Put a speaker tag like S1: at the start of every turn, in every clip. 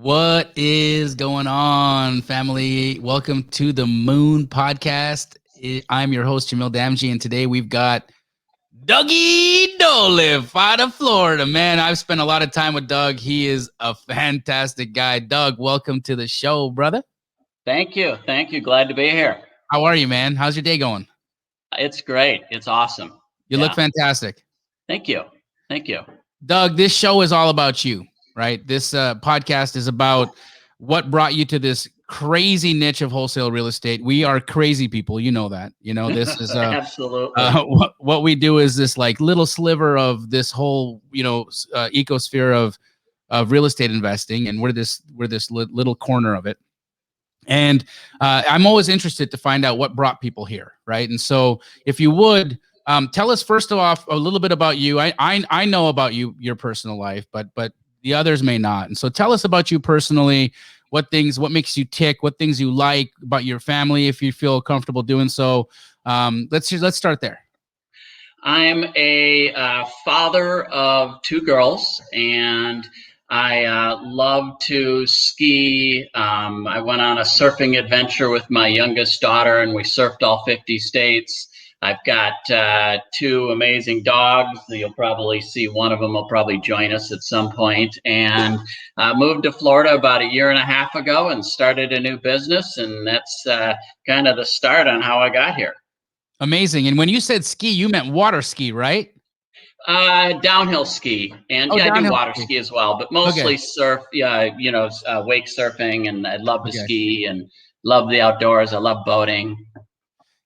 S1: What is going on, family? Welcome to the Moon Podcast. I'm your host, Jamil Damji, and today we've got Dougie Dolliff out of Florida. Man, I've spent a lot of time with Doug. He is a fantastic guy. Doug, welcome to the show, brother.
S2: Thank you. Glad to be here.
S1: How are you, man? How's your day going?
S2: It's great. It's awesome.
S1: You look fantastic.
S2: Thank you.
S1: Doug, this show is all about you, right? This podcast is about what brought you to this crazy niche of wholesale real estate. We are crazy people. You know that. This is
S2: absolutely
S1: what we do is this like little sliver of this whole, ecosphere of real estate investing. And we're this little corner of it. And I'm always interested to find out what brought people here, right? And so if you would, tell us first off a little bit about you. I know about you, your personal life, but the others may not. And so tell us about you personally, what makes you tick, what things you like about your family, if you feel comfortable doing so. Let's start there.
S2: I'm a father of two girls, and I love to ski. I went on a surfing adventure with my youngest daughter, and we surfed all 50 states. I've got two amazing dogs. You'll probably see one of them will probably join us at some point. And moved to Florida about a year and a half ago and started a new business. And that's kind of the start on how I got here.
S1: Amazing. And when you said ski, you meant water ski, right?
S2: Downhill ski, and I do water ski as well, but mostly surf. Yeah, wake surfing, and I love to ski and love the outdoors. I love boating.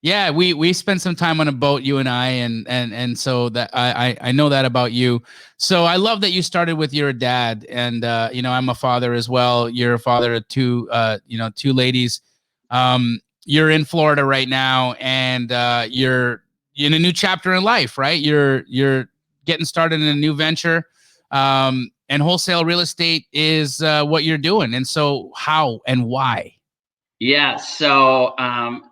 S1: Yeah, we spent some time on a boat, you and I, and so that I know that about you. So I love that you started with your dad, and I'm a father as well. You're a father of two ladies. You're in Florida right now, and you're in a new chapter in life, right? You're getting started in a new venture, and wholesale real estate is what you're doing. And so how and why?
S2: Yeah, so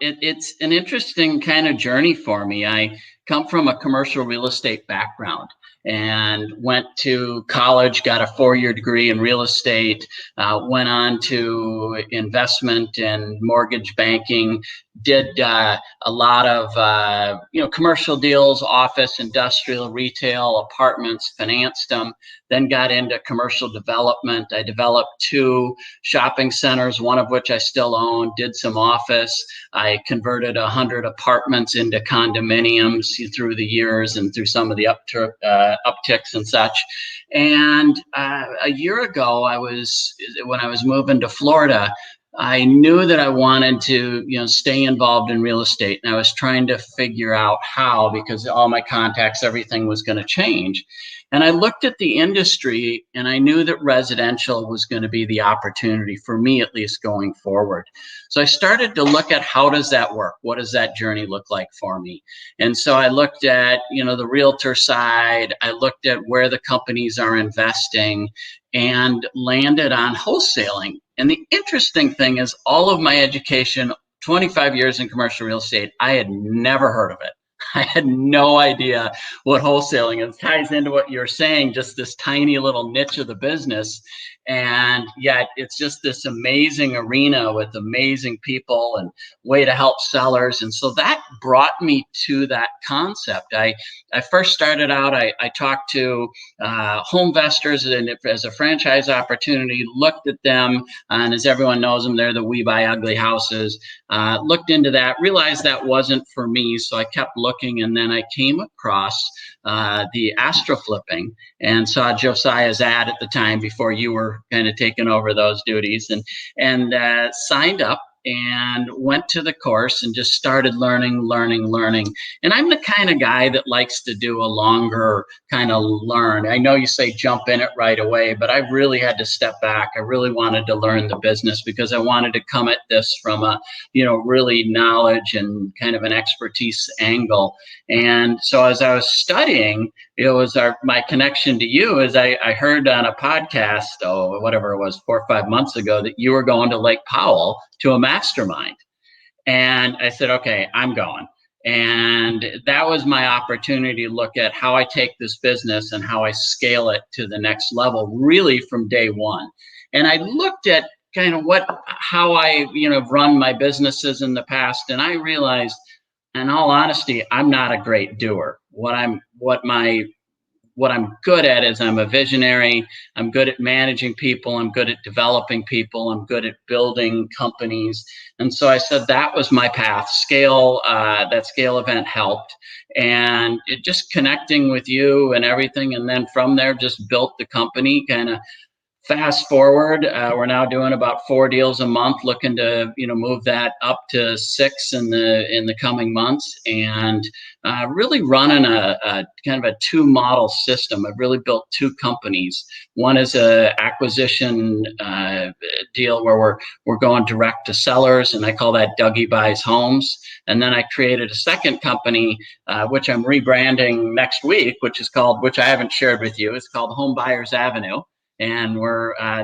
S2: it's an interesting kind of journey for me. I come from a commercial real estate background and went to college, got a 4-year degree in real estate, went on to investment and mortgage banking, did a lot of commercial deals, office, industrial, retail, apartments, financed them, then got into commercial development. I developed 2 shopping centers, one of which I still own, did some office. I converted 100 apartments into condominiums through the years and through some of the upticks and such. And a year ago, when I was moving to Florida, I knew that I wanted to, stay involved in real estate, and I was trying to figure out how, because all my contacts, everything was going to change. And I looked at the industry, and I knew that residential was going to be the opportunity for me, at least going forward. So I started to look at how does that work? What does that journey look like for me? And so I looked at, the realtor side. I looked at where the companies are investing and landed on wholesaling. And the interesting thing is all of my education, 25 years in commercial real estate, I had never heard of it. I had no idea what wholesaling is. It ties into what you're saying, just this tiny little niche of the business. And yet it's just this amazing arena with amazing people and way to help sellers. And so that brought me to that concept. I first started out, I talked to home investors, and as a franchise opportunity, looked at them. And as everyone knows them, they're the We Buy Ugly houses. Looked into that, realized that wasn't for me. So I kept looking, and then I came across the Astro Flipping and saw Josiah's ad at the time before you were kind of taking over those duties, and signed up and went to the course and just started learning. And I'm the kind of guy that likes to do a longer kind of learn. I know you say jump in it right away, but I really had to step back. I really wanted to learn the business because I wanted to come at this from a, really knowledge and kind of an expertise angle. And so as I was studying, it was my connection to you is I heard on a podcast, whatever it was, 4 or 5 months ago, that you were going to Lake Powell to a mastermind. And I said, okay, I'm going. And that was my opportunity to look at how I take this business and how I scale it to the next level, really from day one. And I looked at kind of how I, run my businesses in the past. And I realized, in all honesty, I'm not a great doer. What I'm good at is I'm a visionary. I'm good at managing people. I'm good at developing people. I'm good at building companies. And so I said that was my path. That scale event helped. And it just connecting with you and everything. And then from there, just built the company. Kind of fast forward, we're now doing about 4 deals a month, looking to move that up to 6 in the coming months, and really running a kind of a 2 model system. I've really built 2 companies. One is a acquisition deal where we're going direct to sellers, and I call that Dougie Buys Homes. And then I created a second company, which I'm rebranding next week, which I haven't shared with you. It's called Home Buyers Avenue. And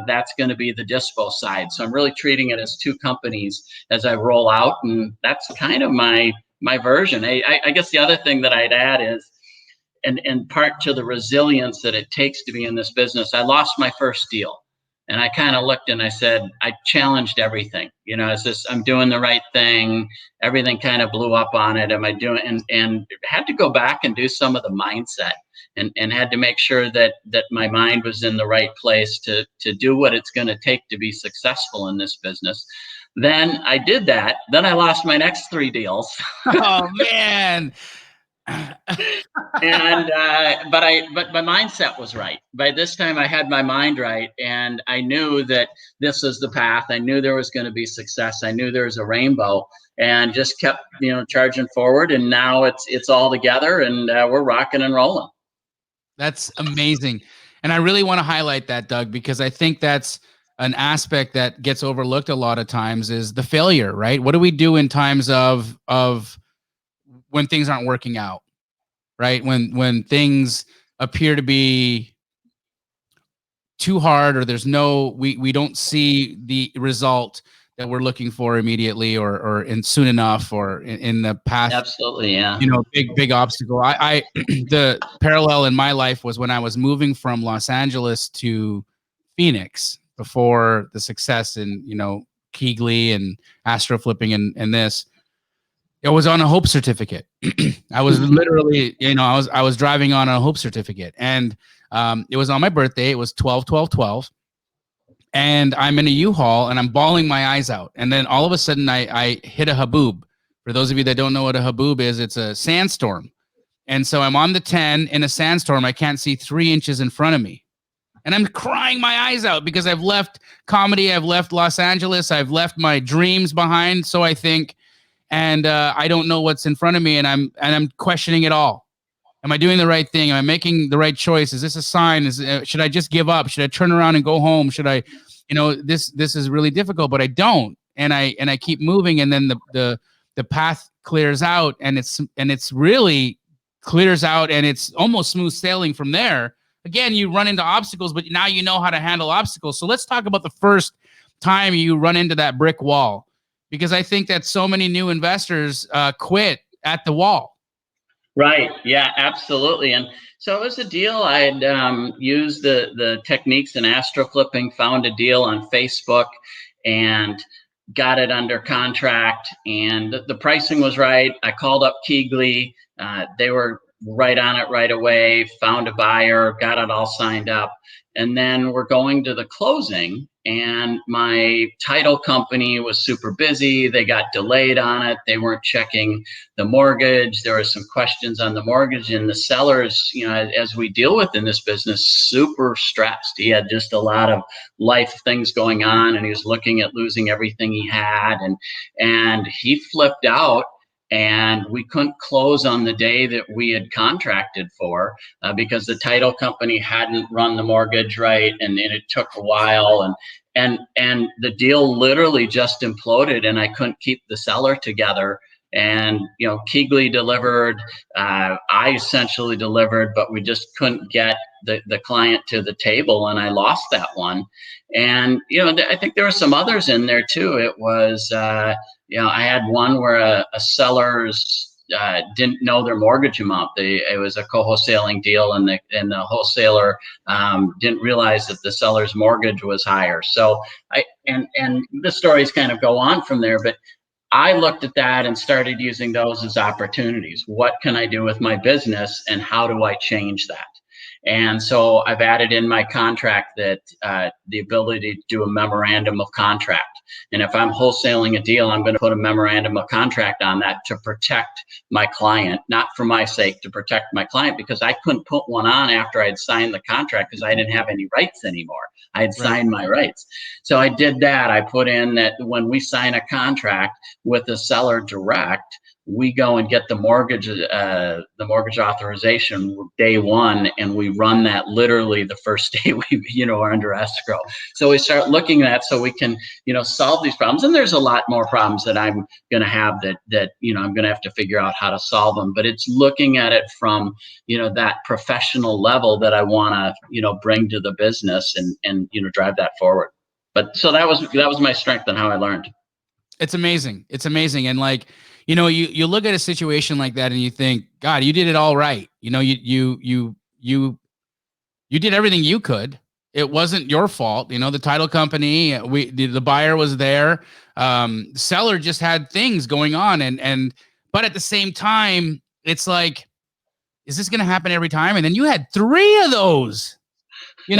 S2: that's going to be the dispo side. So I'm really treating it as 2 companies as I roll out, and that's kind of my version. I guess the other thing that I'd add is, and part to the resilience that it takes to be in this business, I lost my first deal, and I kind of looked and I said, I challenged everything. Is this, I'm doing the right thing? Everything kind of blew up on it. Am I doing, and had to go back and do some of the mindset. And had to make sure that my mind was in the right place to do what it's going to take to be successful in this business. Then I did that. Then I lost my next 3 deals.
S1: Oh man.
S2: And but my mindset was right. By this time I had my mind right, and I knew that this is the path. I knew there was going to be success. I knew there was a rainbow, and just kept charging forward. And now it's all together, and we're rocking and rolling.
S1: That's amazing. And I really want to highlight that, Doug, because I think that's an aspect that gets overlooked a lot of times, is the failure, right? What do we do in times of when things aren't working out, right? When things appear to be too hard, or there's we don't see the result that we're looking for immediately, or in soon enough, or in the path.
S2: Absolutely, yeah.
S1: Big obstacle. I the parallel in my life was when I was moving from Los Angeles to Phoenix before the success in Keighley and Astro Flipping and this. It was on a hope certificate. I was literally, I was driving on a hope certificate, and it was on my birthday. It was 12/12/12. And I'm in a U-Haul and I'm bawling my eyes out. And then all of a sudden I hit a haboob. For those of you that don't know what a haboob is, it's a sandstorm. And so I'm on the 10 in a sandstorm. I can't see 3 inches in front of me. And I'm crying my eyes out because I've left comedy. I've left Los Angeles. I've left my dreams behind, so I think. And I don't know what's in front of me. And I'm questioning it all. Am I doing the right thing? Am I making the right choice? Is this a sign? Should I just give up? Should I turn around and go home? Should I, this is really difficult, but I don't. And I keep moving, and then the path clears out, and it's really clears out, and it's almost smooth sailing from there. Again, you run into obstacles, but now you know how to handle obstacles. So let's talk about the first time you run into that brick wall, because I think that so many new investors quit at the wall.
S2: Right. Yeah, absolutely. And so it was a deal. I had used the techniques in Astro Flipping, found a deal on Facebook, and got it under contract. And the pricing was right. I called up Keighley. They were right on it right away, found a buyer, got it all signed up. And then we're going to the closing, and my title company was super busy. They got delayed on it. They weren't checking the mortgage. There were some questions on the mortgage, and the sellers, as we deal with in this business, super stressed. He had just a lot of life things going on, and he was looking at losing everything he had, and he flipped out. And we couldn't close on the day that we had contracted for because the title company hadn't run the mortgage right, and it took a while. And the deal literally just imploded, and I couldn't keep the seller together. And Keighley delivered, I essentially delivered, but we just couldn't get the client to the table, and I lost that one. And I think there were some others in there too. It was I had one where a seller's didn't know their mortgage amount. It was a co-wholesaling deal, and the wholesaler didn't realize that the seller's mortgage was higher. So and the stories kind of go on from there, but I looked at that and started using those as opportunities. What can I do with my business, and how do I change that? And so I've added in my contract that the ability to do a memorandum of contract. And if I'm wholesaling a deal, I'm going to put a memorandum of contract on that to protect my client, not for my sake, to protect my client, because I couldn't put one on after I'd signed the contract because I didn't have any rights anymore. I had signed my rights. So I did that. I put in that when we sign a contract with the seller direct, we go and get the mortgage authorization day one, and we run that literally the first day we are under escrow. So we start looking at that so we can solve these problems. And there's a lot more problems that I'm going to have that I'm going to have to figure out how to solve them. But it's looking at it from that professional level that I want to bring to the business and drive that forward. But so that was my strength and how I learned.
S1: It's amazing. It's amazing. And you look at a situation like that and you think, God, you did it all right. You did everything you could. It wasn't your fault. The title company, the buyer was there. Seller just had things going on. But at the same time, it's like, is this going to happen every time? And then you had 3 of those, and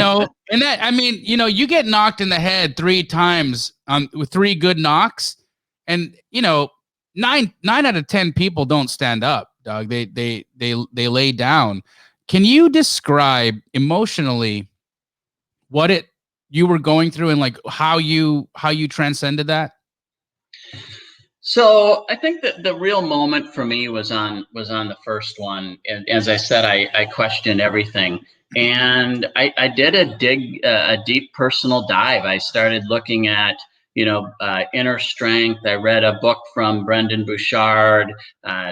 S1: that, you get knocked in the head 3 times with 3 good knocks. And, 9 out of 10 people don't stand up, Doug. They lay down. Can you describe emotionally what you were going through and how you transcended that?
S2: So I think that the real moment for me was on the first one. And as I said, I questioned everything. And I did a deep personal dive. I started looking at inner strength. I read a book from Brendan Bouchard,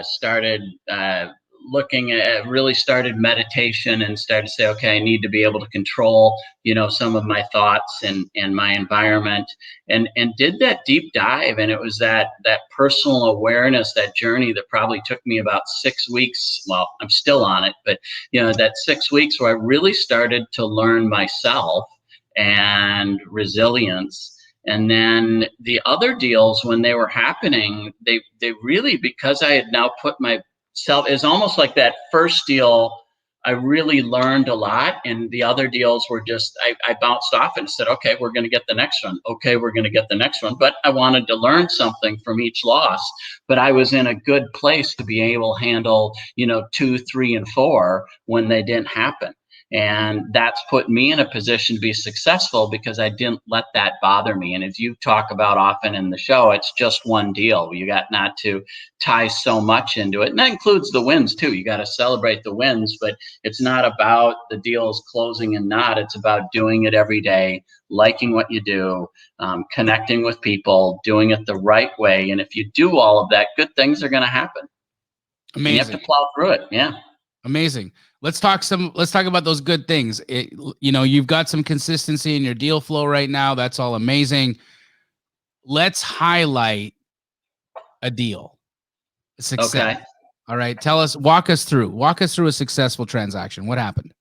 S2: started started meditation, and started to say, okay, I need to be able to control, some of my thoughts and my environment, and did that deep dive. And it was that personal awareness, that journey that probably took me about 6 weeks. Well, I'm still on it, but that 6 weeks where I really started to learn myself and resilience. And then the other deals, when they were happening, they really, because I had now put myself, is almost like that first deal, I really learned a lot. And the other deals were just, I bounced off and said, okay, we're going to get the next one. Okay, we're going to get the next one. But I wanted to learn something from each loss. But I was in a good place to be able to handle, 2, 3, and 4 when they didn't happen. And that's put me in a position to be successful because I didn't let that bother me. And as you talk about often in the show, it's just one deal. You got not to tie so much into it. And that includes the wins too. You got to celebrate the wins, but it's not about the deals closing and not. It's about doing it every day, liking what you do, connecting with people, doing it the right way. And if you do all of that, good things are going to happen.
S1: Amazing.
S2: You have to plow through it. Yeah.
S1: Amazing. Let's talk about those good things. You've got some consistency in your deal flow right now. That's all amazing. Let's highlight a deal. A success.
S2: Okay.
S1: All right. Walk us through a successful transaction. What happened?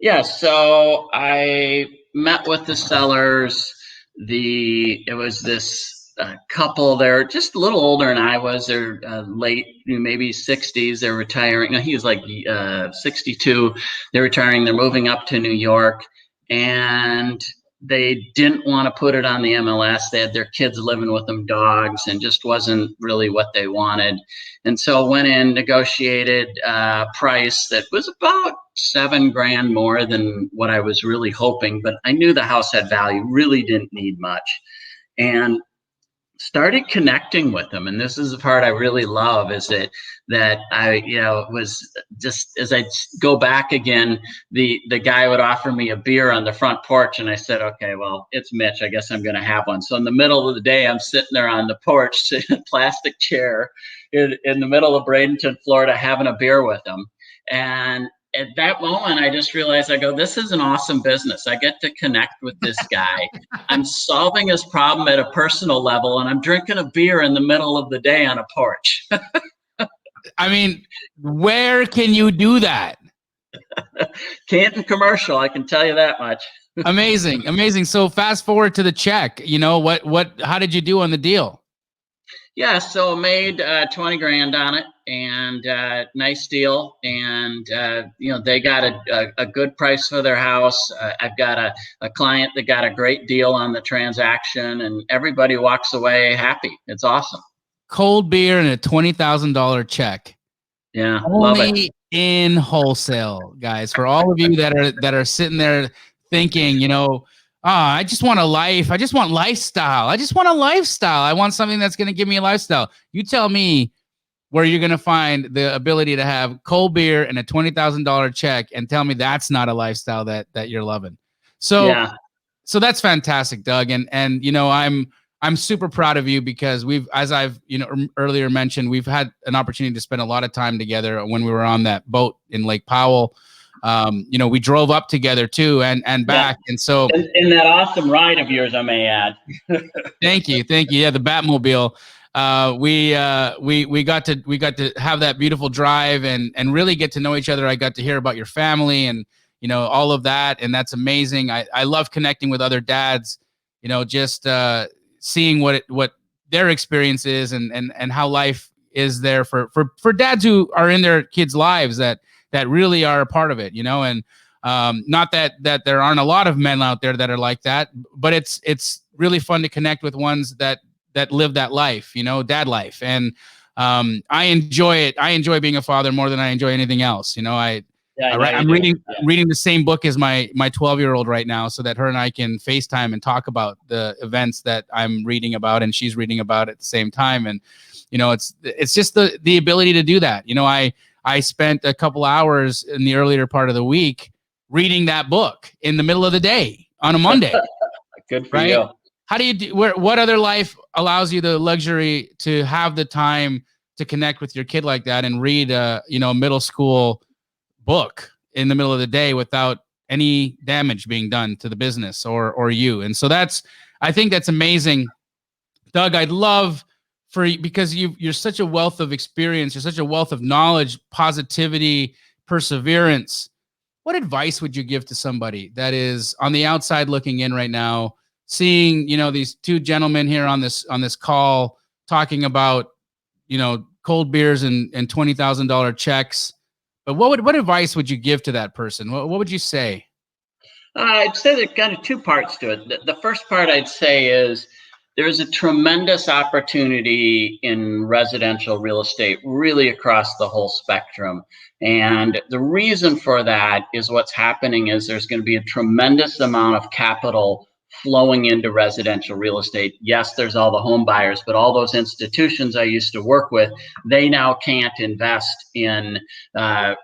S2: Yeah. So I met with the sellers. It was this couple. They're just a little older than I was. They're late, maybe 60s. They're retiring. No, he was like 62. They're retiring. They're moving up to New York, and they didn't want to put it on the MLS. They had their kids living with them, dogs, and just wasn't really what they wanted. And so went in, negotiated a price that was about $7,000 more than what I was really hoping. But I knew the house had value. Really didn't need much, and started connecting with them. And this is the part I really love, is that I, was just, as I go back again, the guy would offer me a beer on the front porch. And I said, okay, well, it's Mitch. I guess I'm going to have one. So in the middle of the day, I'm sitting there on the porch, sitting in a plastic chair in the middle of Bradenton, Florida, having a beer with him. And at that moment, I just realized, I go, this is an awesome business. I get to connect with this guy. I'm solving his problem at a personal level, and I'm drinking a beer in the middle of the day on a porch.
S1: I mean, where can you do that?
S2: Canton commercial, I can tell you that much.
S1: Amazing, amazing. So fast forward to the check. You know how did you do on the deal?
S2: Yeah, so made 20 grand on it, and nice deal. And they got a good price for their house. I've got a client that got a great deal on the transaction, and everybody walks away happy. It's awesome.
S1: Cold beer and a $20,000 check.
S2: Yeah, love it.
S1: Only in wholesale, guys. For all of you that are sitting there thinking, I just want a life. I just want lifestyle. I just want a lifestyle. I want something that's going to give me a lifestyle. You tell me where you're going to find the ability to have cold beer and a $20,000 check, and tell me that's not a lifestyle that you're loving. So,
S2: yeah.
S1: So that's fantastic, Doug. And I'm super proud of you, because as I've earlier mentioned, we've had an opportunity to spend a lot of time together when we were on that boat in Lake Powell. We drove up together too and back. Yeah. And so
S2: in that awesome ride of yours, I may add.
S1: Thank you. Yeah, the Batmobile. We got to have that beautiful drive and really get to know each other. I got to hear about your family and all of that, and that's amazing. I love connecting with other dads. Just seeing what their experience is and how life is there for dads who are in their kids' lives that really are a part of it, and not that there aren't a lot of men out there that are like that, but it's really fun to connect with ones that live that life, dad life. And I enjoy it. I enjoy being a father more than I enjoy anything else. I'm reading the same book as my 12-year-old right now, so that her and I can FaceTime and talk about the events that I'm reading about and she's reading about at the same time. And it's just the ability to do that. I spent a couple hours in the earlier part of the week reading that book in the middle of the day on a Monday.
S2: Good for you.
S1: How do you do? What other life allows you the luxury to have the time to connect with your kid like that and read a middle school book in the middle of the day without any damage being done to the business or you? And so I think that's amazing, Doug. I'd love because you're such a wealth of experience, you're such a wealth of knowledge, positivity, perseverance. What advice would you give to somebody that is on the outside looking in right now, seeing these two gentlemen here on this call talking about cold beers and $20,000 checks? But what advice would you give to that person? What would you say?
S2: I'd say there's kind of two parts to it. The first part I'd say is there's a tremendous opportunity in residential real estate, really across the whole spectrum. And the reason for that is what's happening is there's going to be a tremendous amount of capital flowing into residential real estate. Yes, there's all the home buyers, but all those institutions I used to work with, they now can't invest in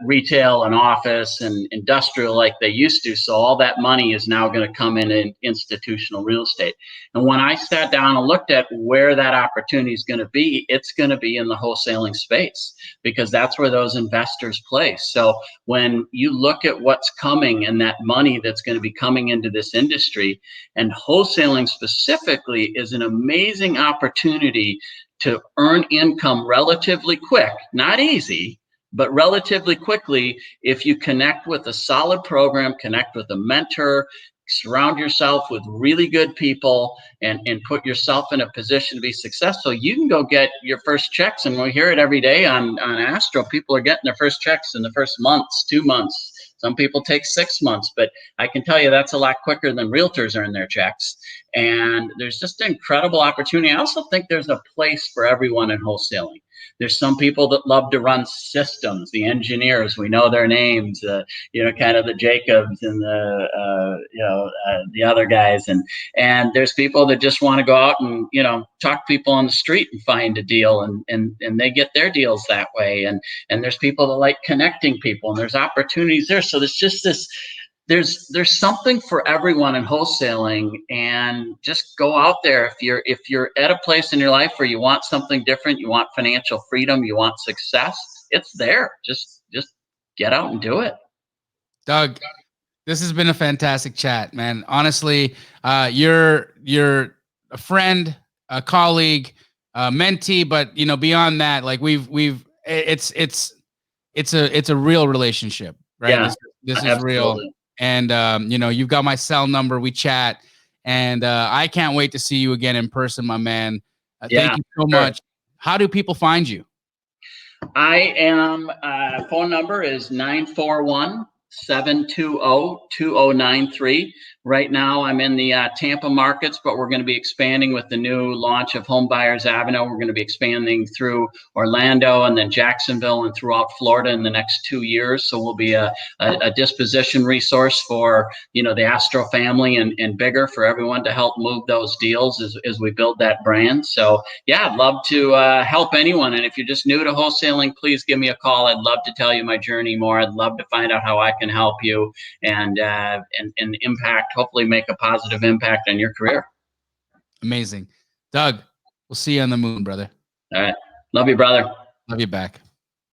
S2: retail and office and industrial like they used to. So all that money is now going to come in institutional real estate. And when I sat down and looked at where that opportunity is going to be, it's going to be in the wholesaling space, because that's where those investors place. So when you look at what's coming and that money that's going to be coming into this industry, and wholesaling specifically is an amazing opportunity to earn income relatively quick, not easy, but relatively quickly if you connect with a solid program, connect with a mentor, surround yourself with really good people, and put yourself in a position to be successful. You can go get your first checks, and we hear it every day on Astro. People are getting their first checks in the first months, 2 months. Some people take 6 months, but I can tell you that's a lot quicker than realtors earn their checks. And there's just an incredible opportunity. I also think there's a place for everyone in wholesaling. There's some people that love to run systems, the engineers, we know their names, kind of the Jacobs and the other guys. And there's people that just want to go out and, talk to people on the street and find a deal, and they get their deals that way. And there's people that like connecting people, and there's opportunities there. So there's just there's something for everyone in wholesaling, and just go out there. If you're at a place in your life where you want something different, you want financial freedom, you want success, it's there. Just get out and do it.
S1: Doug, this has been a fantastic chat, man. Honestly, you're a friend, a colleague, a mentee, but beyond that, like we've it's a real relationship, right?
S2: Yeah,
S1: This is real.
S2: absolutely.
S1: And you know, you've got my cell number. We chat, and I can't wait to see you again in person, my man. Thank
S2: Yeah,
S1: you so
S2: sure.
S1: much. How do people find you?
S2: I am, phone number is 941-720-2093. Right now, I'm in the Tampa markets, but we're going to be expanding with the new launch of Home Buyers Avenue. We're going to be expanding through Orlando and then Jacksonville and throughout Florida in the next 2 years. So we'll be a disposition resource for, you know, the Astro family and bigger, for everyone to help move those deals as we build that brand. So yeah, I'd love to help anyone. And if you're just new to wholesaling, please give me a call. I'd love to tell you my journey more. I'd love to find out how I can help you and impact, hopefully make a positive impact on your career.
S1: Amazing. Doug, we'll see you on the moon, brother.
S2: All right. Love you, brother.
S1: Love you back.